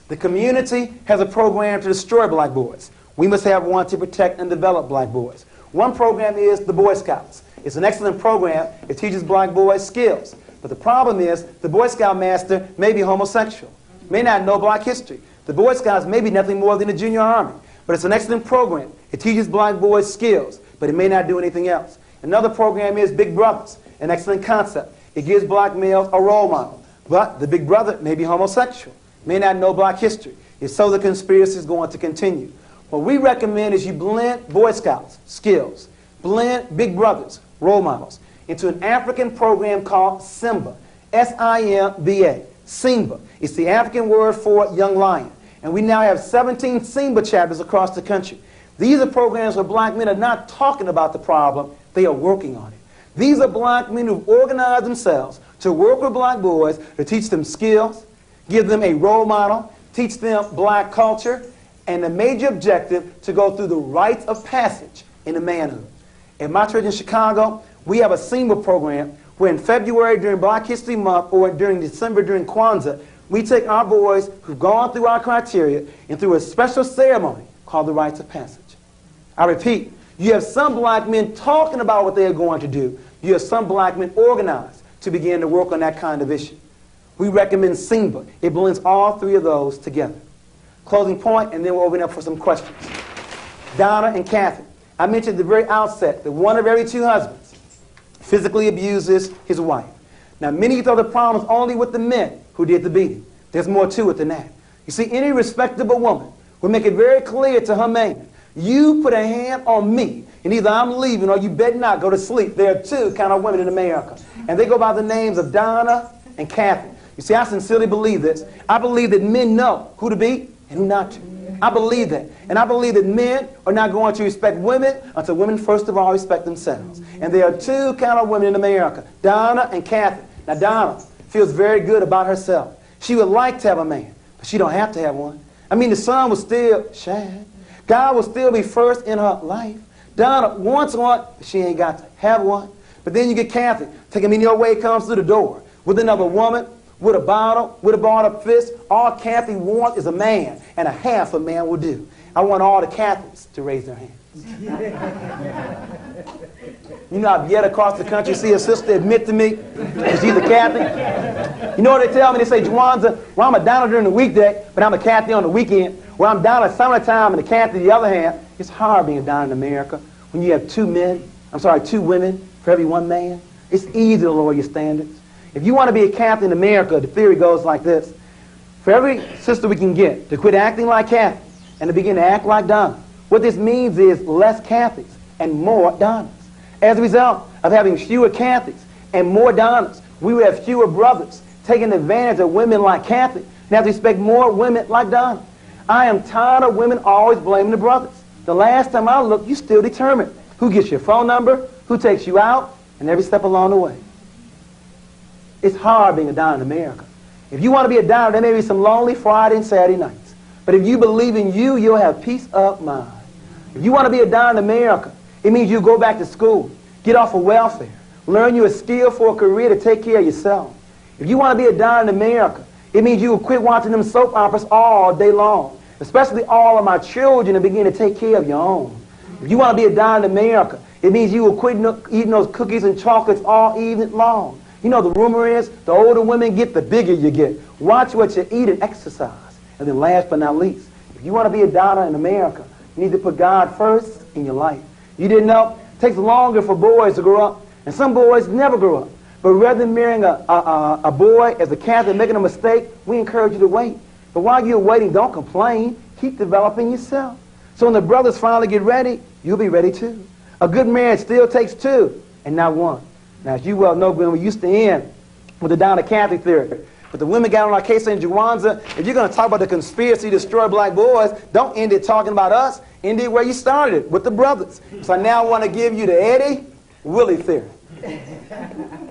The community has a program to destroy black boys. We must have one to protect and develop black boys. One program is the Boy Scouts. It's an excellent program. It teaches black boys skills. But the problem is the Boy Scout master may be homosexual, may not know black history. The Boy Scouts may be nothing more than a junior army. But it's an excellent program. It teaches black boys skills, but it may not do anything else. Another program is Big Brothers, an excellent concept. It gives black males a role model. But the big brother may be homosexual, may not know black history. If so, the conspiracy is going to continue. What we recommend is you blend Boy Scouts skills, blend Big Brothers role models into an African program called Simba, S-I-M-B-A, Simba. It's the African word for young lion. And we now have 17 SEMBA chapters across the country. These are programs where black men are not talking about the problem, they are working on it. These are black men who've organized themselves to work with black boys to teach them skills, give them a role model, teach them black culture, and the major objective to go through the rites of passage into manhood. In my church in Chicago, we have a SEMBA program where in February during Black History Month or during December during Kwanzaa, we take our boys who've gone through our criteria and through a special ceremony called the rites of passage. I repeat, you have some black men talking about what they are going to do. You have some black men organized to begin to work on that kind of issue. We recommend SEMBA. It blends all three of those together. Closing point, and then we'll open up for some questions. Donna and Kathy. I mentioned at the very outset that one of every two husbands physically abuses his wife. Now, many thought the problem was only with the men who did the beating. There's more to it than that. You see, any respectable woman will make it very clear to her man, you put a hand on me, and either I'm leaving or you better not go to sleep. There are two kind of women in America, and they go by the names of Donna and Kathy. You see, I sincerely believe this. I believe that men know who to beat and who not to. I believe that. And I believe that men are not going to respect women until women first of all respect themselves. And there are two kind of women in America, Donna and Kathy. Now Donna feels very good about herself. She would like to have a man, but she don't have to have one. I mean, the sun will still shine. God will still be first in her life. Donna wants one, but she ain't got to have one. But then you get Kathy, taking me your way, comes through the door with another woman, with a bottle, with a balled up fist. All Kathy wants is a man, and a half a man will do. I want all the Catholics to raise their hands. You know, I've yet across the country see a sister admit to me that she's a Catholic. You know what they tell me? They say, Jawanza, well, I'm a Donna during the weekday, but I'm a Catholic on the weekend. Well, I'm Donna summertime and a Catholic the other hand. It's hard being a Donna in America when you have two women for every one man. It's easy to lower your standards. If you want to be a Catholic in America, the theory goes like this. For every sister we can get to quit acting like Catholics and to begin to act like Donna, what this means is less Catholics and more Donnas. As a result of having fewer Catholics and more Donnas, we would have fewer brothers taking advantage of women like Kathy and have to expect more women like Donna. I am tired of women always blaming the brothers. The last time I looked, you still determined who gets your phone number, who takes you out, and every step along the way. It's hard being a Donna in America. If you want to be a Donna, there may be some lonely Friday and Saturday nights. But if you believe in you, you'll have peace of mind. If you want to be a Donna in America, it means you go back to school, get off of welfare, learn you a skill for a career to take care of yourself. If you want to be a Donna in America, it means you will quit watching them soap operas all day long, especially all of my children, and begin to take care of your own. If you want to be a Donna in America, it means you will quit eating those cookies and chocolates all evening long. You know, the rumor is the older women get, the bigger you get. Watch what you eat and exercise. And then last but not least, if you want to be a Donna in America, you need to put God first in your life. You didn't know? It takes longer for boys to grow up. And some boys never grow up. But rather than marrying a boy as a Catholic making a mistake, we encourage you to wait. But while you're waiting, don't complain. Keep developing yourself. So when the brothers finally get ready, you'll be ready too. A good marriage still takes two and not one. Now, as you well know, Glenn, we used to end with the Donna Catholic theory. But the women got on our case in Jawanza. If you're going to talk about the conspiracy to destroy black boys, don't end it talking about us. End it where you started it, with the brothers. So I now want to give you the Eddie Willie theory.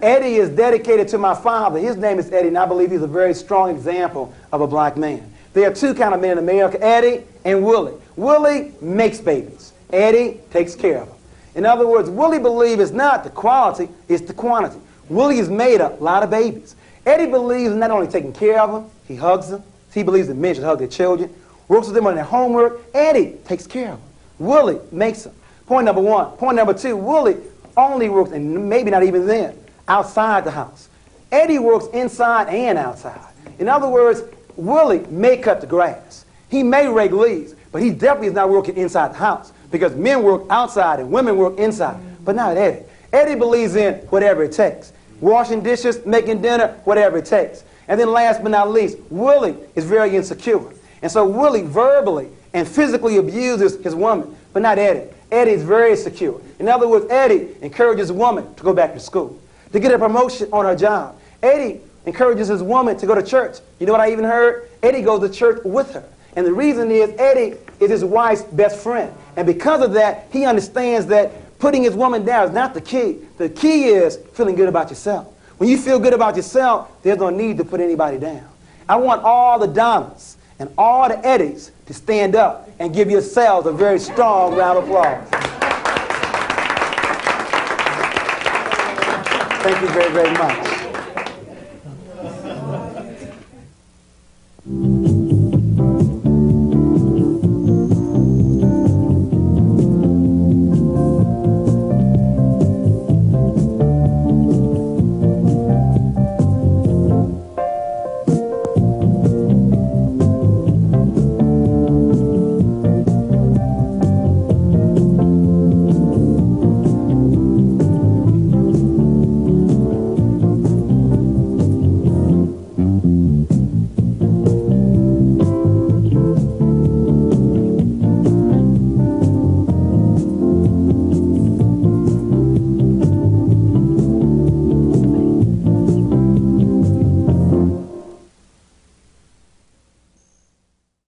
Eddie is dedicated to my father. His name is Eddie, and I believe he's a very strong example of a black man. There are two kind of men in America, Eddie and Willie. Willie makes babies. Eddie takes care of them. In other words, Willie believes it's not the quality, it's the quantity. Willie has made a lot of babies. Eddie believes in not only taking care of them, he hugs them. He believes that men should hug their children. Works with them on their homework. Eddie takes care of them. Willie makes them. Point number one. Point number two, Willie only works, and maybe not even then, outside the house. Eddie works inside and outside. In other words, Willie may cut the grass. He may rake leaves, but he definitely is not working inside the house because men work outside and women work inside. But not Eddie. Eddie believes in whatever it takes. Washing dishes, making dinner, whatever it takes. And then last but not least, Willie is very insecure. And so Willie verbally and physically abuses his woman, but not Eddie. Eddie is very secure. In other words, Eddie encourages a woman to go back to school, to get a promotion on her job. Eddie encourages his woman to go to church. You know what I even heard? Eddie goes to church with her. And the reason is Eddie is his wife's best friend. And because of that, he understands that putting his woman down is not the key. The key is feeling good about yourself. When you feel good about yourself, there's no need to put anybody down. I want all the Donnas and all the Eddies to stand up and give yourselves a very strong round of applause. Thank you very, very much.